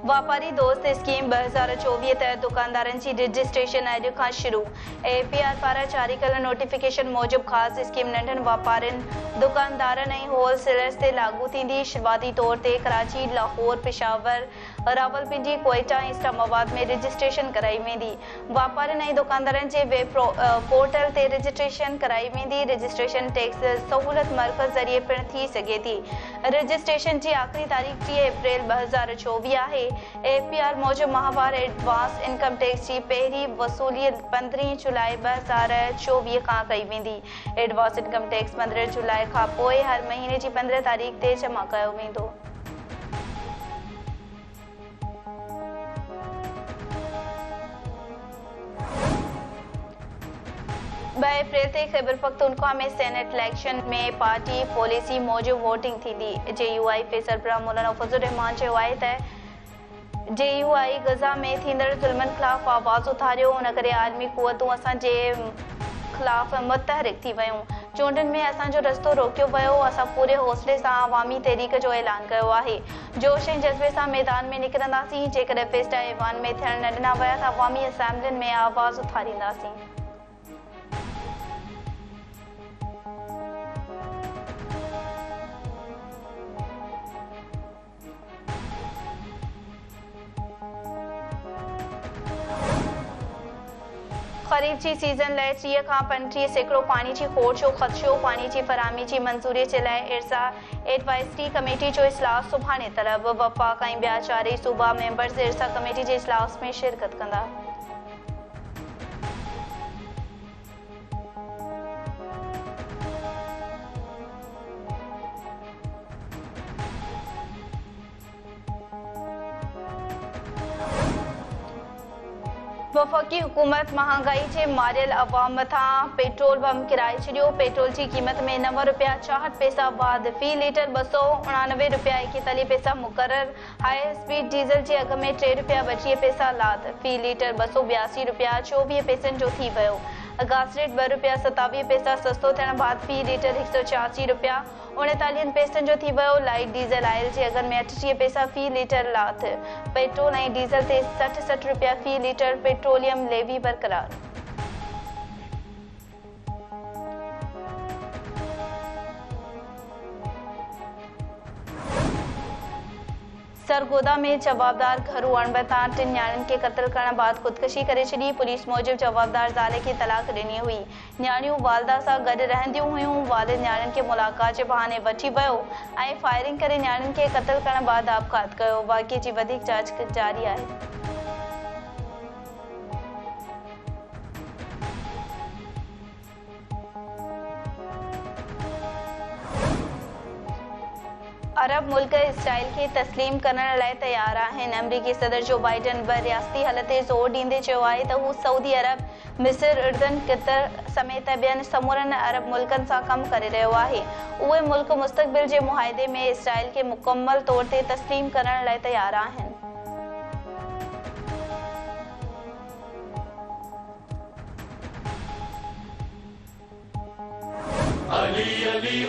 वापारी दोस्त स्कीम 2024 तहत दुकानदारनि जी रजिस्ट्रेशन अॼु खां शुरू। APR पारां जारी कयल नोटिफिकेशन मूजिब ख़ासि स्कीम नंढनि वापारियुनि दुकानदारनि ऐं होलसेलर्स ते लागू थींदी। शुरूआती तौर ते कराची, लाहौर, पेशावर, रावलपिंडी, कोयटा ऐं इस्लामाबाद में रजिस्ट्रेशन कराई वेंदी। वापारियुनि ऐं दुकानदारनि जे वेब पोर्टल ते रजिस्ट्रेशन कराई वेंदी। रजिस्ट्रेशन टैक्स सहूलियत मर्कज़ ज़रिए पिणु थी सघे थी। रजिस्ट्रेशन जी आख़िरी तारीख़ 30 अप्रैल 2024 आहे। APR मूजिब माहवार एडवांस इनकम टैक्स जी पहिरीं वसूली 15 जुलाई 2024 खां कई वेंदी। एडवांस इनकम टैक्स 15 जुलाई खां पोइ हर महीने जी 15 तारीख़ ते जमा कयो वेंदो। 2 अप्रैल ते ख़ैबर पख्तूनख्वा में सेनेट इलेक्शन में पार्टी पॉलिसी मूजिब वोटिंग थींदी। JUI पे सरबराह मौलाना फज़लुर रहमान चयो आहे त JUI गज़ा में थींदड़ ज़ुल्मनि ख़िलाफ़ आवाज़ उथारियो, उन करे आलमी क़ुवतूं असांजे ख़िलाफ़ मुतहरिक थी वयूं। चूंडनि में असांजो रस्तो रोकियो वियो। असां पूरे हौसले सां अवामी तहरीक जो ऐलान कयो आहे। जोश ऐं जज़्बे सां मैदान में निकिरंदासीं। जेकॾहिं फ़ैसला ऐवान में थियण न ॾिना विया त अवामी असेंबलियुनि में आवाज़ उथारींदासीं। 'ख़रीफ़ जी सीज़न लाइ 30 खां 35% पाणी जी खोट जो ख़दशो। पाणी जी फ़राहमी जी मंज़ूरीअ जे लाइ इर्सा एडवाइज़री कमेटी जो इजलास सुभाणे तलब। वफ़ाक़ ऐं ॿिया 4 सूबा मेंबर्स इर्सा कमेटी जे इजलास में शिरकत कंदा। वफ़ाक़ी हुकूमत महांगाई जे मारियल अवाम मथां पेट्रोल बम किराए छॾियो। पेट्रोल जी क़ीमत में 9 रुपया 64 पैसा वाध, फ़ी लीटर 289 रुपया 41 पैसा मुक़रर। हाई स्पीड डीज़ल जे अघ में 3 रुपया 32 पैसा लाद, फ़ी लीटर 282 रुपया 24 पैसनि जो थी वियो। गैस रेट 2 रुपया 27 पैसा सस्तो थियण बाद फ़ी लीटर 184 रुपया 39 पैसनि जो थी वियो। लाइट डीज़ल आयल जे अघनि में 38 पैसा फ़ी लीटर लाथ। पेट्रोल ऐं डीज़ल ते 60 रुपया फ़ी लीटर पेट्रोलियम लेवी बरक़रार। सरगोदा में जवाबदार घरू अणबता 3 न्याणियुनि खे क़त्ल करण बाद ख़ुदकुशी करे छॾी। पुलिस मूजिब जवाबदार ज़ाले खे तलाक ॾिनी हुई। न्याणियूं वालदा सां गॾु रहंदियूं हुयूं। वालिद न्याणियुनि खे मुलाक़ात जे बहाने वठी वियो ऐं फायरिंग करे न्याणियुनि खे क़त्ल करण बाद आपघात कयो। वाक़िए जी वधीक जांच जारी आहे। अरब मुल्क इसराइल खे तस्लीम करण लाइ तयार आहिनि। अमरीकी सदर जो बाइडन रियासती हल ते ज़ोर ॾींदे चयो आहे त हू सऊदी अरब, मिस्र, उर्दन, क़तर समेत ॿियनि समूरनि अरब मुल्कनि सां कमु करे रहियो आहे। उहे मुल्क मुस्तक़बिल जे मुआहदे में इसराइल खे मुकमल तौर ते तस्लीम करण लाइ तयार आहिनि। अली अली